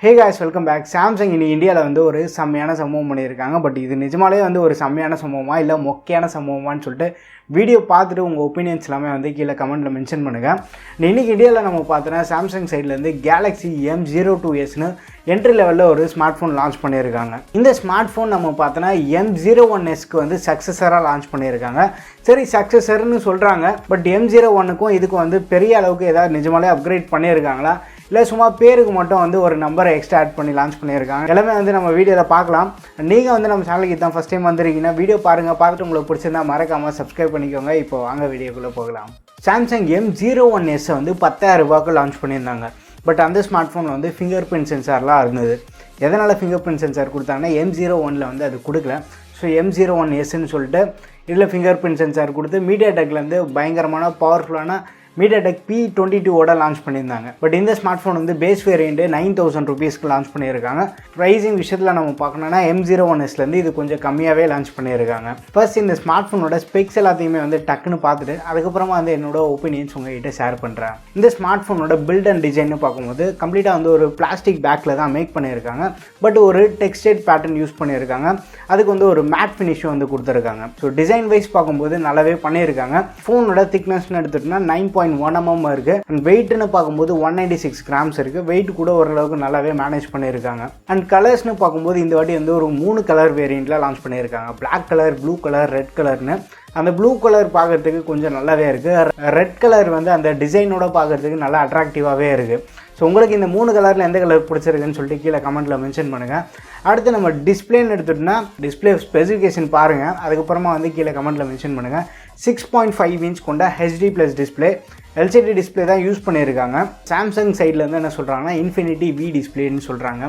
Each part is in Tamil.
Hey guys, welcome back. Samsung in India வந்து ஒரு செம்மையான சம்பவம் பண்ணியிருக்காங்க. பட் இது நிஜமாலே வந்து ஒரு செம்மையான சம்பவமா இல்லை மொக்கையான சம்பவமான்னு சொல்லிட்டு வீடியோ பார்த்துட்டு உங்கள் ஒப்பீனியன்ஸ் எல்லாமே வந்து கீழே கமெண்ட்டில் மென்ஷன் பண்ணுங்கள். இன்றைக்கி இந்தியாவில் நம்ம பார்த்தோன்னா சாம்சங் சைட்லேருந்து கேலக்ஸி M02sனு என்ட்ரி லெவலில் ஒரு ஸ்மார்ட் ஃபோன் லான்ச் பண்ணியிருக்காங்க. இந்த ஸ்மார்ட் ஃபோன் நம்ம பார்த்தோன்னா M01sக்கு வந்து சக்ஸஸராக லான்ச் பண்ணியிருக்காங்க. சரி, சக்ஸஸர்னு சொல்கிறாங்க, பட் M01க்கும் இதுக்கும் வந்து பெரிய அளவுக்கு ஏதாவது நிஜமாலே அப்கிரேட் பண்ணியிருக்காங்களா இல்லை சும்மா பேருக்கு மட்டும் வந்து ஒரு நம்பரை எக்ஸ்ட்ரா ஆட் பண்ணி லான்ச் பண்ணியிருக்காங்க. எல்லாமே வந்து நம்ம வீடியோவில் பார்க்கலாம். நீங்கள் வந்து நம்ம சேனலுக்கு தான் ஃபஸ்ட் டைம் வந்திருக்கீங்கன்னா வீடியோ பாருங்கள், பார்த்துட்டு உங்களுக்கு பிடிச்சிருந்தா மறக்காமல் சப்ஸ்கிரைப் பண்ணிக்கோங்க. இப்போ வாங்க வீடியோக்குள்ளே போகலாம். சாம்சங் M01s வந்து 10,000 ரூபாய்க்கு லான்ச் பண்ணியிருந்தாங்க. பட் அந்த ஸ்மார்ட் ஃபோனில் வந்து ஃபிங்கர் பிரிண்ட் சென்சார்லாம் இருந்தது. எதனால் ஃபிங்கர் பிரிண்ட் சென்சார் கொடுத்தாங்கன்னா M01ல் வந்து அது கொடுக்கல. ஸோ M01sன்னு சொல்லிட்டு இதில் ஃபிங்கர் பிரிண்ட் சென்சார் கொடுத்து மீடியாடெக்லேருந்து பயங்கரமான பவர்ஃபுல்லான மீடியாடெக் P22 லான்ச் பண்ணியிருந்தாங்க. பட் இந்த ஸ்மார்ட் ஃபோன் வந்து பேஸ் வேரியண்ட்டு 9,000 ரூபீஸ்க்கு லான்ச் பண்ணியிருக்காங்க. ப்ரைஸிங் விஷயத்தில் நம்ம பார்க்கணுன்னா M01sலேருந்து இது கொஞ்சம் கம்மியாகவே லான்ச் பண்ணியிருக்காங்க. ஃபர்ஸ்ட் இந்த ஸ்மார்ட் ஃபோனோட ஸ்பெக்ஸ் எல்லாத்தையுமே வந்து டக்குன்னு பார்த்துட்டு அதுக்கப்புறமா வந்து என்னோட ஒப்பீனியன்ஸ் உங்கள்கிட்ட ஷேர் பண்ணுறேன். இந்த ஸ்மார்ட் ஃபோனோட பில்ட் அண்ட் டிசைன்னு பார்க்கும்போது கம்ப்ளீட்டாக வந்து ஒரு பிளாஸ்டிக் பேக்கில் தான் மேக் பண்ணியிருக்காங்க. பட் ஒரு டெக்ஸ்டைல் பேட்டர்ன் யூஸ் பண்ணியிருக்காங்க. அதுக்கு வந்து ஒரு மேட் ஃபினிஷும் வந்து கொடுத்துருக்காங்க. ஸோ டிசைன் வைஸ் பார்க்கும்போது நல்லாவே பண்ணியிருக்காங்க. ஃபோனோட திக்னஸ்னு எடுத்துகிட்டோன்னா 9.1 mm இருக்குது. அண்ட் வெயிட்னு பார்க்கும்போது 196 கிராம்ஸ் இருக்குது. வெயிட் கூட ஓரளவுக்கு நல்லாவே மேனேஜ் பண்ணியிருக்காங்க. அண்ட் கலர்ஸ்னு பார்க்கும்போது இந்த வாட்டி வந்து ஒரு 3 கலர் வேரியண்ட்டில் லான்ச் பண்ணியிருக்காங்க. Black colour, blue colour, red கலர்னு. அந்த ப்ளூ கலர் பார்க்குறதுக்கு கொஞ்சம் நல்லாவே இருக்குது. ரெட் கலர் வந்து அந்த டிசைனோட பார்க்குறதுக்கு நல்லா அட்ராக்டிவாகவே இருக்குது. ஸோ உங்களுக்கு இந்த 3 கலரில் எந்த கலர் பிடிச்சிருக்குன்னு சொல்லிட்டு கீழே கமெண்ட்டில் மென்ஷன் பண்ணுங்கள். அடுத்து நம்ம டிஸ்பிளேன்னு எடுத்துகிட்டோம்னா டிஸ்பிளே ஸ்பெசிஃபிகேஷன் பாருங்கள். அதுக்கப்புறமா வந்து கீழே கமெண்ட்டில் மென்ஷன் பண்ணுங்கள். 6.5 inch கொண்ட HD+ டிஸ்பிளே, LCD டிஸ்பிளே தான் யூஸ் பண்ணியிருக்காங்க. சாம்சங் சைடில் வந்து என்ன சொல்கிறாங்கன்னா இன்ஃபினிட்டி V டிஸ்பிளேன்னு சொல்கிறாங்க.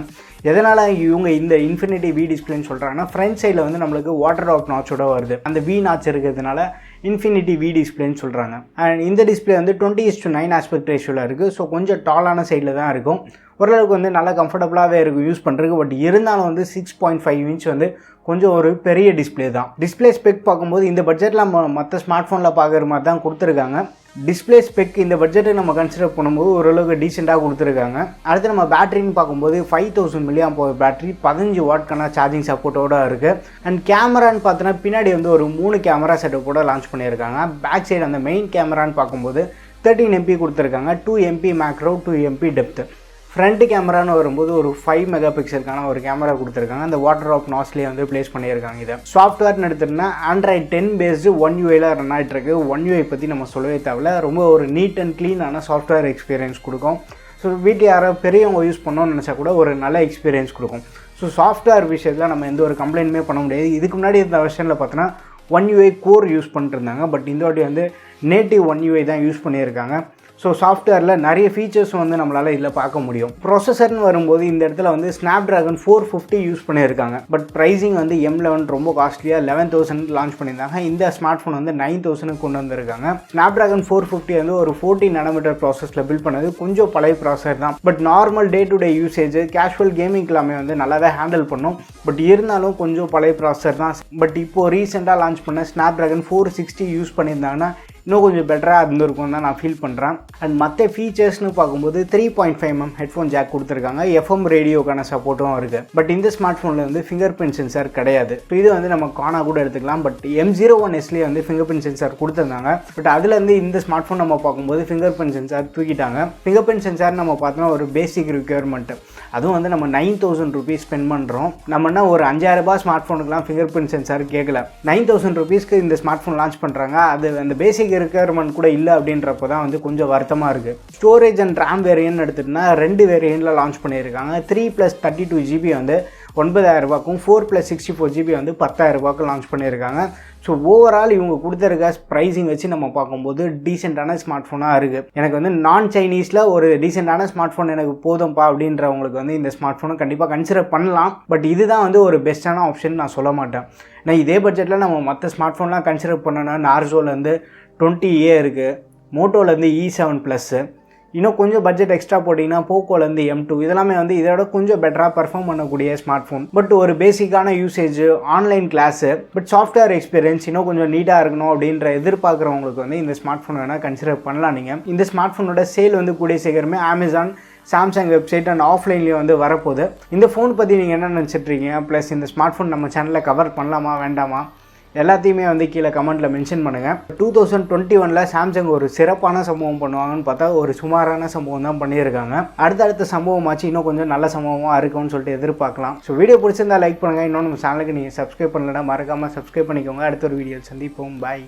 எதனால் இவங்க இந்த இன்ஃபினிட்டி V டிஸ்பிளேன்னு சொல்கிறாங்கன்னா ஃப்ரண்ட் சைடில் வந்து நம்மளுக்கு வாட்டர் ட்ராப் நாச்சோட வருது. அந்த V நாச் இருக்கிறதுனால இன்ஃபினிட்டி V டிஸ்பிளேன்னு சொல்கிறாங்க. அண்ட் இந்த டிஸ்பிளே வந்து 20:9 ஆஸ்பெக்ட் ரேஷியோவில் இருக்குது. ஸோ கொஞ்சம் டாலான சைடில் தான் இருக்கும். ஓரளவுக்கு வந்து நல்லா கம்ஃபர்டபுளாகவே இருக்கும் யூஸ் பண்ணுறதுக்கு. பட் இருந்தாலும் வந்து 6.5 inch வந்து கொஞ்சம் ஒரு பெரிய டிஸ்பிளே தான். டிஸ்பிளே ஸ்பெக் பார்க்கும்போது இந்த பட்ஜெட்டில் நம்ம மற்ற ஸ்மார்ட் ஃபோனில் பார்க்குற மாதிரி தான் கொடுத்துருக்காங்க. டிஸ்பிளே ஸ்பெக் இந்த பட்ஜெட்டை நம்ம கன்சிடர் பண்ணும்போது ஓரளவுக்கு டீசெண்டாக கொடுத்துருக்காங்க. அடுத்து நம்ம பேட்டரின்னு பார்க்கும்போது 5000 mAh பேட்டரி, 15 வாட்க்கான சார்ஜிங் சப்போர்ட்டோடு இருக்குது. அண்ட் கேமரான்னு பார்த்தோன்னா பின்னாடி வந்து ஒரு 3 கேமரா செட்டப்போட லான்ச் பண்ணியிருக்காங்க. பேக் சைடு அந்த மெயின் கேமரான்னு பார்க்கும்போது 13 MP கொடுத்துருக்காங்க. 2 MP macro, 2 MP depth. Front கேமரான்னு வரும்போது ஒரு 5 மெகாபிக்சலுக்கான ஒரு கேமரா கொடுத்துருக்காங்க. அந்த வாட்டர் ஆஃப் நாஸ்லேயே வந்து ப்ளேஸ் பண்ணியிருக்காங்க. இதை சாஃப்ட்வேர்னு எடுத்துகிட்டோம்னா Android 10 based One UI run ஆகிட்டு இருக்கு. One UI பற்றி நம்ம சொல்லவே தேவையில்ல. ரொம்ப ஒரு நீட் அண்ட் க்ளீனான சாஃப்ட்வேர் எக்ஸ்பீரியன்ஸ் கொடுக்கும். ஸோ வீட்டில் யாரோ பெரியவங்க யூஸ் பண்ணோன்னு நினச்சா கூட ஒரு நல்ல எக்ஸ்பீரியன்ஸ் கொடுக்கும். ஸோ சாஃப்ட்வேர் விஷயத்தில் நம்ம எந்த ஒரு கம்ப்ளைண்ட்டுமே பண்ண முடியாது. இதுக்கு முன்னாடி இந்த வெர்ஷனில் பார்த்தோன்னா One UI கோர் யூஸ் பண்ணிட்டுருந்தாங்க. பட் இந்த வாட்டி வந்து நேட்டிவ் One UI தான் யூஸ் பண்ணியிருக்காங்க. ஸோ சாஃப்ட்வேரில் நிறைய ஃபீச்சர்ஸும் வந்து நம்மளால் இதில் பார்க்க முடியும். ப்ராசஸர்னு வரும்போது இந்த இடத்துல வந்து Snapdragon 450 யூஸ் பண்ணியிருக்காங்க. பட் ப்ரைஸிங் வந்து M11 ரொம்ப காஸ்ட்லியாக 11,000 லான்ச் பண்ணியிருந்தாங்க. இந்த ஸ்மார்ட் ஃபோன் வந்து 9,000 கொண்டு வந்திருக்காங்க. Snapdragon 450 வந்து ஒரு 14 nm ப்ராசஸில் பில்ட் பண்ணது. கொஞ்சம் பழைய ப்ராசஸர் தான். But normal day to day usage, casual gaming எல்லாமே வந்து நல்லாவே ஹேண்டில் பண்ணும். பட் இருந்தாலும் கொஞ்சம் பழைய ப்ராசஸர் தான். பட் இப்போது ரீசெண்டாக லான்ச் பண்ண Snapdragon 460 யூஸ் பண்ணியிருந்தாங்கன்னா இன்னும் கொஞ்சம் பெட்டராக இருந்திருக்கும் தான் நான் ஃபீல் பண்ணுறேன். அண்ட் மற்ற ஃபீச்சர்ஸ்னு பார்க்கும்போது 3.5 mm ஹெட்ஃபோன் ஜாக் கொடுத்துருக்காங்க. FM ரேடியோக்கான சப்போர்ட்டும் இருக்குது. பட் இந்த ஸ்மார்ட் ஃபோனில் வந்து ஃபிங்கர் பிரிண்ட் சென்சார் கிடையாது. ஸோ இது வந்து நம்ம காணா கூட எடுத்துக்கலாம். பட் M01sலேயே வந்து ஃபிங்கர் பிரிண்ட் சென்சார் கொடுத்துருந்தாங்க. பட் அதுலேருந்து இந்த ஸ்மார்ட் ஃபோன் நம்ம பார்க்கும்போது ஃபிங்கர் பிரிண்ட் சென்சார் தூக்கிட்டாங்க. ஃபிங்கர் பிரிண்ட் சென்சார் நம்ம பார்த்தோன்னா ஒரு பேசிக் ரிக்யர்மெண்ட்டு. அதுவும் வந்து நம்ம 9,000 ரூபீஸ் ஸ்பெண்ட் பண்ணுறோம். நம்மனா ஒரு 5,000 ரூபாய் ஸ்மார்ட் ஃபோனுக்குலாம் ஃபிங்கர் பிரிண்ட் சென்சார் கேட்கல. 9,000 ரூபீஸ்க்கு இந்த ஸ்மார்ட் ஃபோன் லான்ச் பண்ணுறாங்க. அது அந்த பேசிக் ரிக்யர்மெண்ட் கூட இல்லை அப்படின்றப்போ தான் வந்து கொஞ்சம் வருத்தமாக இருக்குது. ஸ்டோரேஜ் அண்ட் ரேம் வேரியன்ட் எடுத்துகிட்டுனா 2 வேரியண்ட்டில் லான்ச் பண்ணியிருக்காங்க. 3+32 GB வந்து 9,000 ரூபாய்க்கும், 4+64 GB வந்து 10,000 ரூபாய்க்கு லான்ச் பண்ணியிருக்காங்க. ஸோ ஓவரால் இவங்க கொடுத்துருக்க ப்ரைஸிங் வச்சு நம்ம பார்க்கும்போது டீசெண்டான ஸ்மார்ட் ஃபோனாக இருக்குது. எனக்கு வந்து நான் சைனீஸில் ஒரு டீசெண்டான ஸ்மார்ட் ஃபோன் எனக்கு போதும்பா அப்படின்றவங்களுக்கு வந்து இந்த ஸ்மார்ட் ஃபோனை கண்டிப்பாக கன்சிடர் பண்ணலாம். பட் இதுதான் வந்து ஒரு பெஸ்ட்டான ஆப்ஷன் நான் சொல்ல மாட்டேன். ஏன்னா இதே பட்ஜெட்டில் நம்ம மற்ற ஸ்மார்ட் ஃபோன்லாம் கன்சிடர் பண்ணோன்னா நார்சோலேருந்து 20A இருக்குது, மோட்டோலேருந்து E7+, இன்னும் கொஞ்சம் பட்ஜெட் எக்ஸ்ட்ரா போட்டிங்கன்னா போக்கோலேருந்து M2 இதெல்லாமே வந்து இதோட கொஞ்சம் பெட்டராக பர்ஃபார்ம் பண்ணக்கூடிய ஸ்மார்ட் ஃபோன். பட் ஒரு பேசிக்கான usage, online class, but software experience இன்னும் கொஞ்சம் நீட்டாக இருக்கணும் அப்படின்ற எதிர்பார்க்குறவங்களுக்கு வந்து இந்த ஸ்மார்ட் ஃபோன் வேணால் கன்சிடர் பண்ணலாம். நீங்கள் இந்த ஸ்மார்ட் ஃபோனோட சேல் வந்து கூடிய சீக்கிரமே Amazon சாம்சங் வெப்சைட் அண்ட் ஆஃப்லைன்லேயும் வந்து வரப்போகுது. இந்த ஃபோன் பற்றி நீங்கள் என்ன நினச்சிட்ருக்கீங்க, ப்ளஸ் இந்த ஸ்மார்ட் ஃபோன் நம்ம சேனலில் கவர் பண்ணலாமா வேண்டாமா எல்லாத்தையுமே வந்து கீழே கமெண்ட்டில் மென்ஷன் பண்ணுங்கள். 2021 சாம்சங் ஒரு சிறப்பான சம்பவம் பண்ணுவாங்கன்னு பார்த்தா ஒரு சுமாரான சம்பவம் தான் பண்ணியிருக்காங்க. அடுத்தடுத்த சம்பவமாச்சு இன்னும் கொஞ்சம் நல்ல சம்பவமாக இருக்கும்னு சொல்லிட்டு எதிர்பார்க்கலாம். ஸோ வீடியோ பிடிச்சிருந்தா லைக் பண்ணுங்கள். இன்னொன்று நம்ம சேனலுக்கு நீங்கள் சப்ஸ்கிரைப் பண்ணலன்னா மறக்காமல் சப்ஸ்கிரைப் பண்ணிக்கோங்க. அடுத்த ஒரு வீடியோ சந்திப்போம். பாய்.